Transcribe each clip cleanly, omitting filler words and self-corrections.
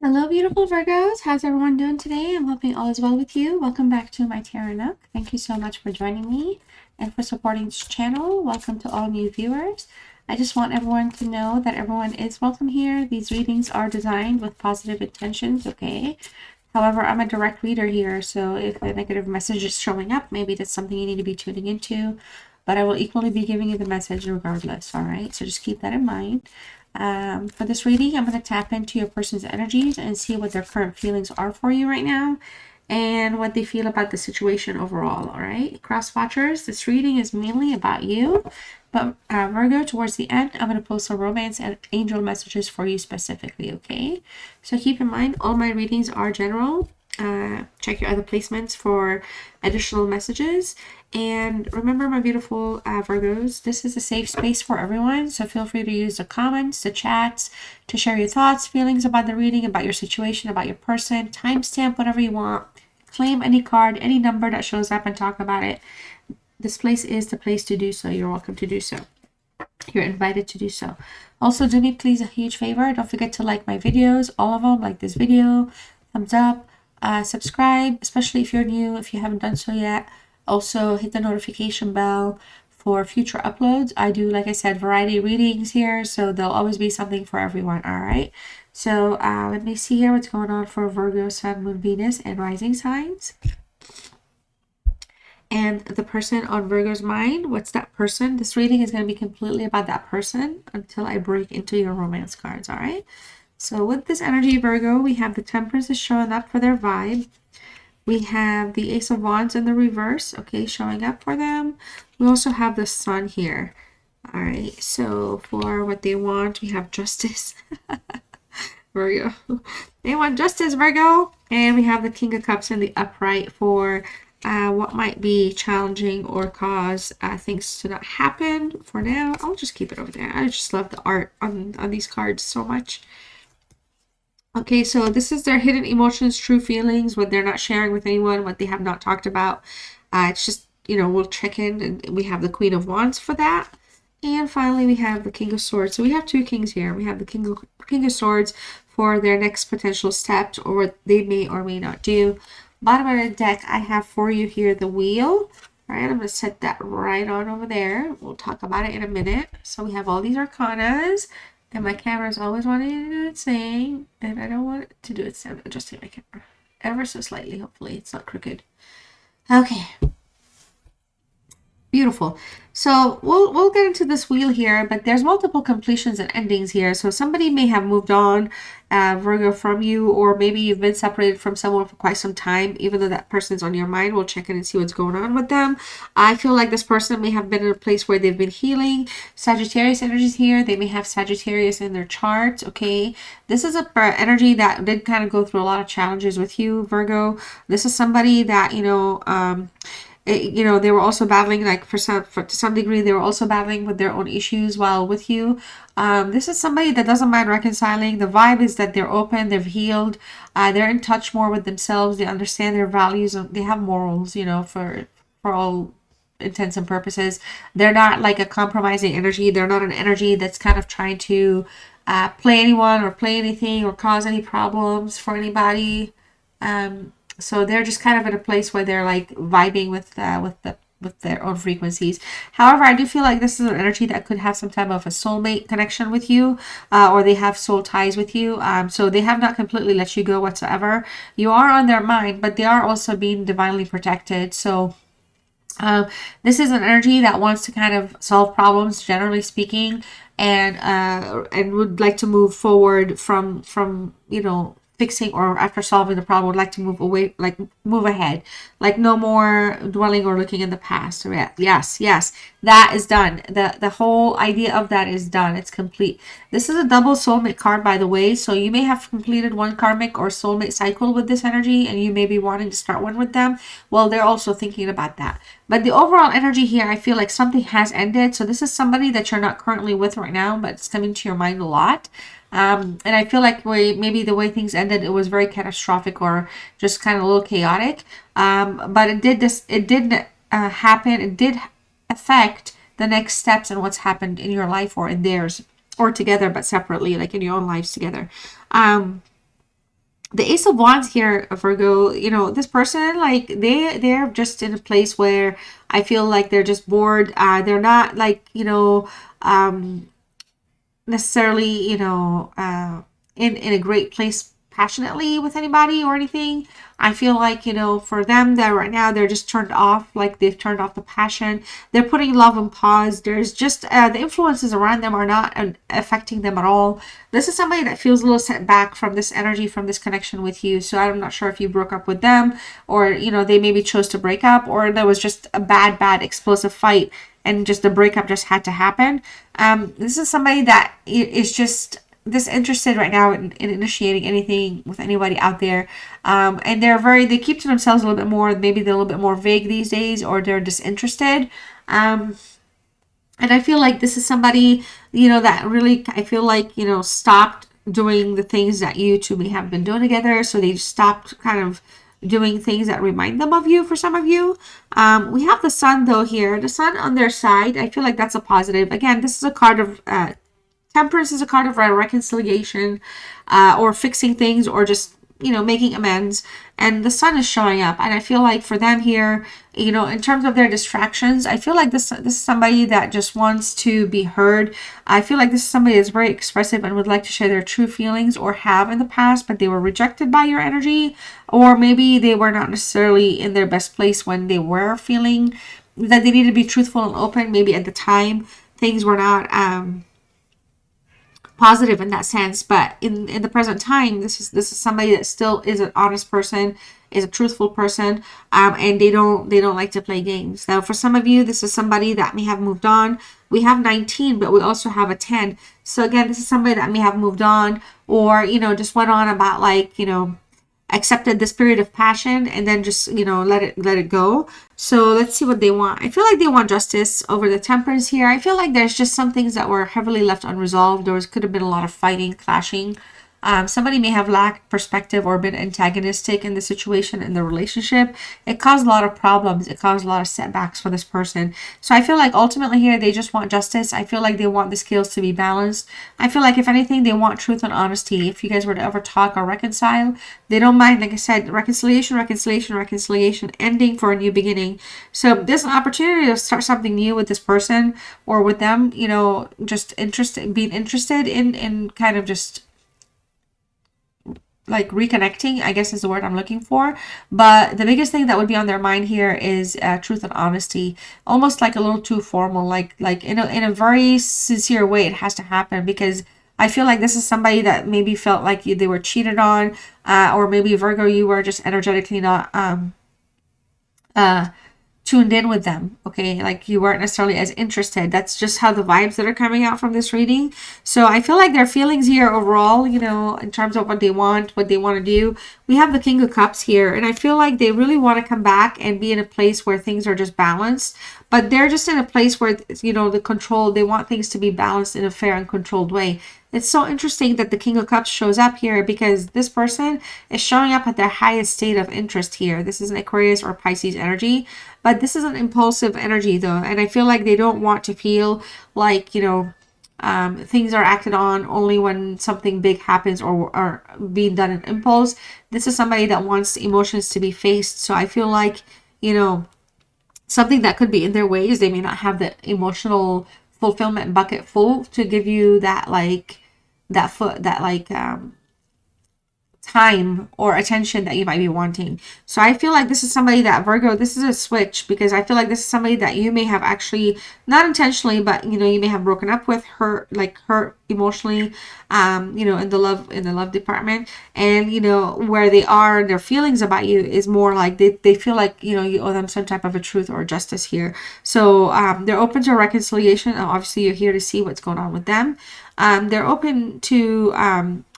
Hello, beautiful Virgos. How's everyone doing today? I'm hoping all is well with you. Welcome back to my Tarot Nook. Thank you so much for joining me and for supporting this channel. Welcome to all new viewers. I just want everyone to know that everyone is welcome here. These readings are designed with positive intentions, okay? However, I'm a direct reader here, so if a negative message is showing up, maybe that's something you need to be tuning into. But I will equally be giving you the message regardless, all right? So just keep that in mind. For this reading, I'm going to tap into your person's energies and see what their current feelings are for you right now and what they feel about the situation overall, all right? Cross watchers, this reading is mainly about you, but Virgo, towards the end, I'm going to post some romance and angel messages for you specifically, okay? So keep in mind, all my readings are general. Check your other placements for additional messages. And remember, my beautiful Virgos, this is a safe space for everyone. So feel free to use the comments, the chats, to share your thoughts, feelings about the reading, about your situation, about your person, timestamp, whatever you want. Claim any card, any number that shows up and talk about it. This place is the place to do so. You're welcome to do so. You're invited to do so. Also, do me please a huge favor. Don't forget to like my videos, all of them. Like this video, thumbs up, subscribe, especially if you're new, if you haven't done so yet. Also, hit the notification bell for future uploads. I do, like I said, variety readings here, so there'll always be something for everyone, all right? So let me see here what's going on for Virgo, Sun, Moon, Venus, and rising signs. And the person on Virgo's mind, what's that person? This reading is going to be completely about that person until I break into your romance cards, all right? So with this energy, Virgo, we have the Temperance is showing up for their vibe. We have the Ace of Wands in the reverse, okay, showing up for them. We also have the Sun here. All right, so for what they want, we have Justice. Virgo. They want justice, Virgo. And we have the King of Cups in the upright for what might be challenging or cause things to not happen for now. I'll just keep it over there. I just love the art on these cards so much. Okay, so this is their hidden emotions, true feelings, what they're not sharing with anyone, what they have not talked about. It's just, we'll check in, and we have the Queen of Wands for that. And finally, we have the King of Swords. So we have two kings here. We have the King of Swords for their next potential steps or what they may or may not do. Bottom of the deck, I have for you here the Wheel. All right, I'm going to set that right on over there. We'll talk about it in a minute. So we have all these arcanas. And my camera is always wanting to do its thing. And I don't want it to do its thing. I'm adjusting my camera ever so slightly. Hopefully it's not crooked. Okay. Beautiful. So we'll get into this wheel here, but there's multiple completions and endings here. So somebody may have moved on, Virgo, from you, or maybe you've been separated from someone for quite some time, even though that person's on your mind. We'll check in and see what's going on with them. I feel like this person may have been in a place where they've been healing. Sagittarius energies here. They may have Sagittarius in their chart, okay? This is a energy that did kind of go through a lot of challenges with you, Virgo. This is somebody that, they were also battling, like to some degree, they were also battling with their own issues while with you. This is somebody that doesn't mind reconciling. The vibe is that they're open, they've healed, they're in touch more with themselves, they understand their values, they have morals, for all intents and purposes. They're not like a compromising energy. They're not an energy that's kind of trying to play anyone or play anything or cause any problems for anybody. So they're just kind of in a place where they're like vibing with their own frequencies. However, I do feel like this is an energy that could have some type of a soulmate connection with you, or they have soul ties with you. So they have not completely let you go whatsoever. You are on their mind, but they are also being divinely protected. So this is an energy that wants to kind of solve problems, generally speaking, and would like to move forward from fixing, or after solving the problem would like to move away, like move ahead, like no more dwelling or looking in the past. So yes, that is done. The whole idea of that is done. It's complete. This is a double soulmate card, by the way, so you may have completed one karmic or soulmate cycle with this energy, and you may be wanting to start one with them. Well, they're also thinking about that. But the overall energy here, I feel like something has ended. So this is somebody that you're not currently with right now, but it's coming to your mind a lot. And I feel like maybe the way things ended, it was very catastrophic or just kind of a little chaotic. But it did happen. It did affect the next steps and what's happened in your life or in theirs, or together but separately, like in your own lives together. The Ace of Wands here, Virgo, you know, this person, like, they're just in a place where I feel like they're just bored. They're not, like, you know, necessarily, you know, in a great place passionately with anybody or anything. I feel like, you know, for them, that right now they're just turned off, like they've turned off the passion. They're putting love on pause. There's just the influences around them are not affecting them at all. This is somebody that feels a little set back from this energy, from this connection with you. So I'm not sure if you broke up with them, or, you know, they maybe chose to break up, or there was just a bad explosive fight and just the breakup just had to happen. This is somebody that is just disinterested right now in initiating anything with anybody out there. And they keep to themselves a little bit more. Maybe they're a little bit more vague these days, or they're disinterested. And I feel like this is somebody, you know, that really, I feel like, you know, stopped doing the things that you two may have been doing together. So they stopped kind of doing things that remind them of you for some of you. We have the sun though here. The sun on their side, I feel like that's a positive. Again, this is a card of Temperance is a card of reconciliation, or fixing things, or just, you know, making amends. And the sun is showing up, and I feel like for them here, you know, in terms of their distractions, I feel like this is somebody that just wants to be heard. I feel like this is somebody that's very expressive and would like to share their true feelings, or have in the past, but they were rejected by your energy, or maybe they were not necessarily in their best place when they were feeling that they needed to be truthful and open. Maybe at the time things were not positive in that sense, but in the present time, this is somebody that still is an honest person, is a truthful person, and they don't like to play games. Now for some of you, this is somebody that may have moved on. We have 19, but we also have a 10. So again, this is somebody that may have moved on, or, you know, just went on about, like, you know, accepted the spirit of passion and then just, you know, let it go. So let's see what they want. I feel like they want justice over the Temperance here. I feel like there's just some things that were heavily left unresolved. Could have been a lot of fighting, clashing. Somebody may have lacked perspective or been antagonistic in the situation, in the relationship. It caused a lot of problems. It caused a lot of setbacks for this person. So I feel like ultimately here they just want justice. I feel like they want the scales to be balanced. I feel like if anything, they want truth and honesty. If you guys were to ever talk or reconcile, they don't mind, like I said, reconciliation, ending for a new beginning. So there's an opportunity to start something new with this person or with them, you know, just being interested in kind of just like reconnecting, I guess is the word I'm looking for. But the biggest thing that would be on their mind here is truth and honesty, almost like a little too formal, like in a very sincere way. It has to happen, because I feel like this is somebody that maybe felt like they were cheated on, or maybe Virgo, you were just energetically not uh tuned in with them. Okay, like you weren't necessarily as interested. That's just how the vibes that are coming out from this reading. So I feel like their feelings here overall, you know, in terms of what they want to do, we have the King of Cups here, and I feel like they really want to come back and be in a place where things are just balanced. But they're just in a place where, you know, they want things to be balanced in a fair and controlled way. It's so interesting that the King of Cups shows up here, because this person is showing up at their highest state of interest here. This is an Aquarius or Pisces energy, but this is an impulsive energy though. And I feel like they don't want to feel like, you know, things are acted on only when something big happens or being done in impulse. This is somebody that wants emotions to be faced. So I feel like, you know, something that could be in their ways, they may not have the emotional fulfillment bucket full to give you that, like, time or attention that you might be wanting. So I feel like this is somebody that, Virgo, this is a switch, because I feel like this is somebody that you may have actually, not intentionally, but, you know, you may have broken up with her, like hurt emotionally, you know, in the love department. And, you know, where they are, their feelings about you is more like they feel like, you know, you owe them some type of a truth or justice here. So they're open to reconciliation. Obviously you're here to see what's going on with them. They're open to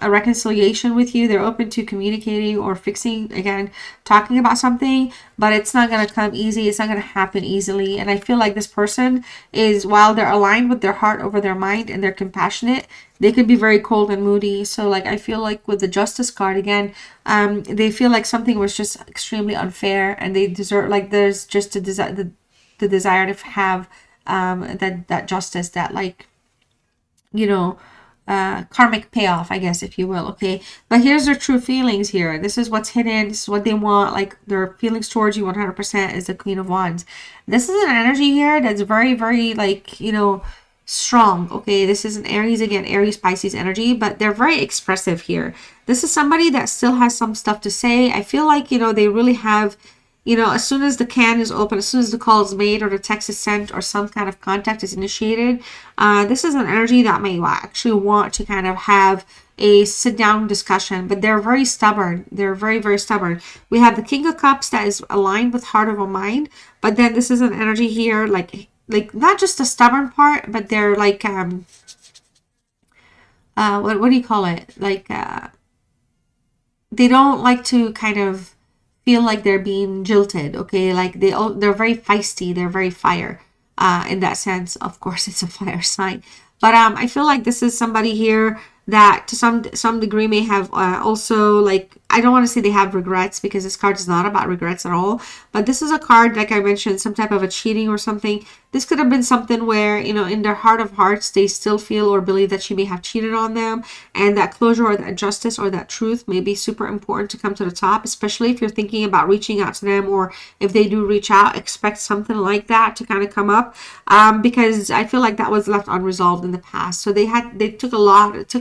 a reconciliation with you. They're open to communicating or fixing, again, talking about something, but it's not going to come easy. It's not going to happen easily. And I feel like this person is, while they're aligned with their heart over their mind and they're compassionate, they could be very cold and moody. So like, I feel like with the Justice card again, they feel like something was just extremely unfair, and they deserve, like, there's just a the desire to have that justice, that, like, you know, karmic payoff, I guess, if you will. Okay, but here's their true feelings here. This is what's hidden. This is what they want. Like their feelings towards you 100% is the Queen of Wands. This is an energy here that's very, very, like, you know, strong. Okay, this is an Aries, again, Aries Pisces energy, but they're very expressive here. This is somebody that still has some stuff to say. I feel like, you know, they really have, you know, as soon as the can is open, as soon as the call is made or the text is sent or some kind of contact is initiated, this is an energy that may actually want to kind of have a sit down discussion, but they're very stubborn. They're very, very stubborn. We have the King of Cups that is aligned with heart over mind, but then this is an energy here, like not just the stubborn part, but they're like, what do you call it? Like, they don't like to kind of feel like they're being jilted. Okay, like they're very feisty, they're very fire, in that sense. Of course, it's a fire sign, but I feel like this is somebody here that to some degree may have also, like, I don't want to say they have regrets, because this card is not about regrets at all, but this is a card, like I mentioned, some type of a cheating or something. This could have been something where, you know, in their heart of hearts, they still feel or believe that she may have cheated on them, and that closure or that justice or that truth may be super important to come to the top, especially if you're thinking about reaching out to them, or if they do reach out, expect something like that to kind of come up, because I feel like that was left unresolved in the past. So it took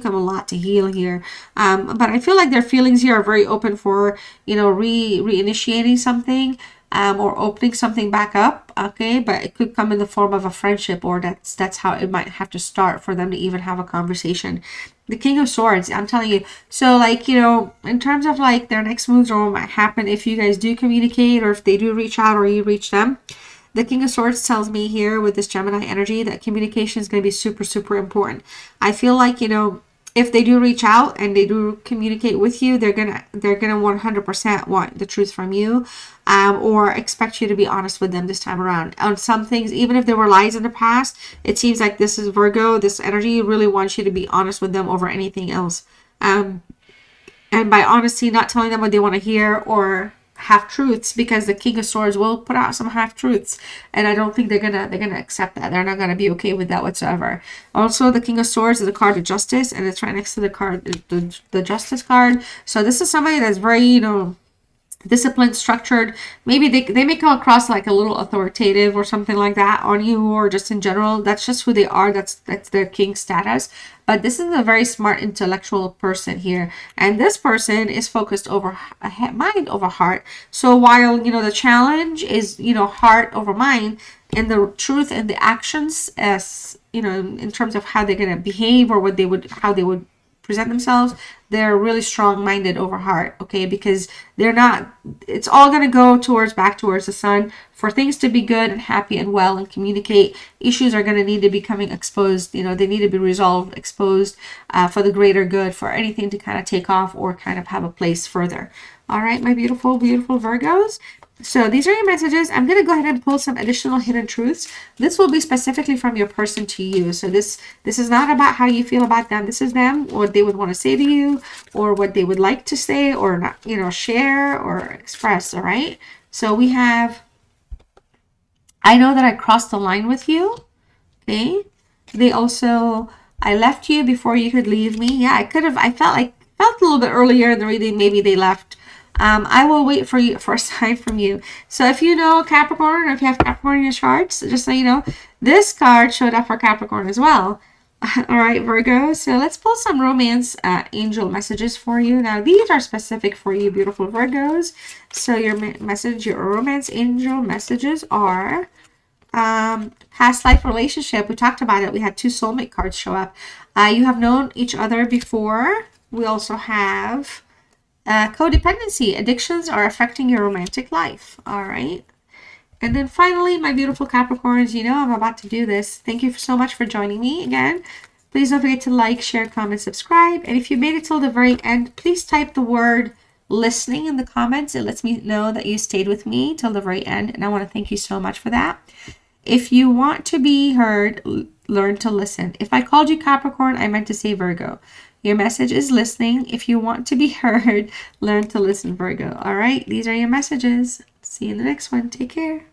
them a lot to heal here, but I feel like their feelings here are very open for, you know, reinitiating something, or opening something back up. Okay, but it could come in the form of a friendship, or that's how it might have to start for them to even have a conversation. The King of Swords, I'm telling you. So, like, you know, in terms of like their next moves or what might happen if you guys do communicate, or if they do reach out or you reach them, the King of Swords tells me here with this Gemini energy that communication is going to be super, super important. I feel like, you know, if they do reach out and they do communicate with you, they're gonna 100% want the truth from you, or expect you to be honest with them this time around on some things. Even if there were lies in the past, it seems like this is Virgo. This energy really wants you to be honest with them over anything else. And by honesty, not telling them what they want to hear or half truths, because the King of Swords will put out some half truths, and I don't think they're gonna accept that. They're not gonna be okay with that whatsoever. Also, the King of Swords is a card of justice, and it's right next to the card, the Justice card. So this is somebody that's very, you know, disciplined, structured. Maybe they may come across like a little authoritative or something like that on you, or just in general. That's just who they are. That's their king status. But this is a very smart, intellectual person here, and this person is focused over mind over heart. So while, you know, the challenge is, you know, heart over mind, and the truth and the actions, as you know, in terms of how they're gonna behave or how they would present themselves, they're really strong-minded over heart. Okay, because they're not, it's all going to go back towards the sun. For things to be good and happy and well and communicate, issues are going to need to be coming exposed. You know, they need to be resolved, exposed, for the greater good, for anything to kind of take off or kind of have a place further. All right, my beautiful, beautiful Virgos. So these are your messages. I'm going to go ahead and pull some additional hidden truths. This will be specifically from your person to you. So this is not about how you feel about them. This is them, what they would want to say to you, or what they would like to say or not, you know, share or express. All right. So we have, I know that I crossed the line with you. Okay. They also, I left you before you could leave me. Yeah, I felt a little bit earlier in the reading, maybe they left. I will wait for a sign from you. So if you know Capricorn, or if you have Capricorn in your charts, just so you know, this card showed up for Capricorn as well. All right, Virgo. So let's pull some romance angel messages for you. Now, these are specific for you, beautiful Virgos. So your romance angel messages are past life relationship. We talked about it. We had 2 soulmate cards show up. You have known each other before. We also have codependency. Addictions are affecting your romantic life. All right. And then finally, my beautiful Capricorns, you know I'm about to do this. Thank you so much for joining me again. Please don't forget to like, share, comment, subscribe. And if you made it till the very end, please type the word listening in the comments. It lets me know that you stayed with me till the very end. And I want to thank you so much for that. If you want to be heard, learn to listen. If I called you Capricorn, I meant to say Virgo. Your message is listening. If you want to be heard, learn to listen, Virgo. All right, these are your messages. See you in the next one. Take care.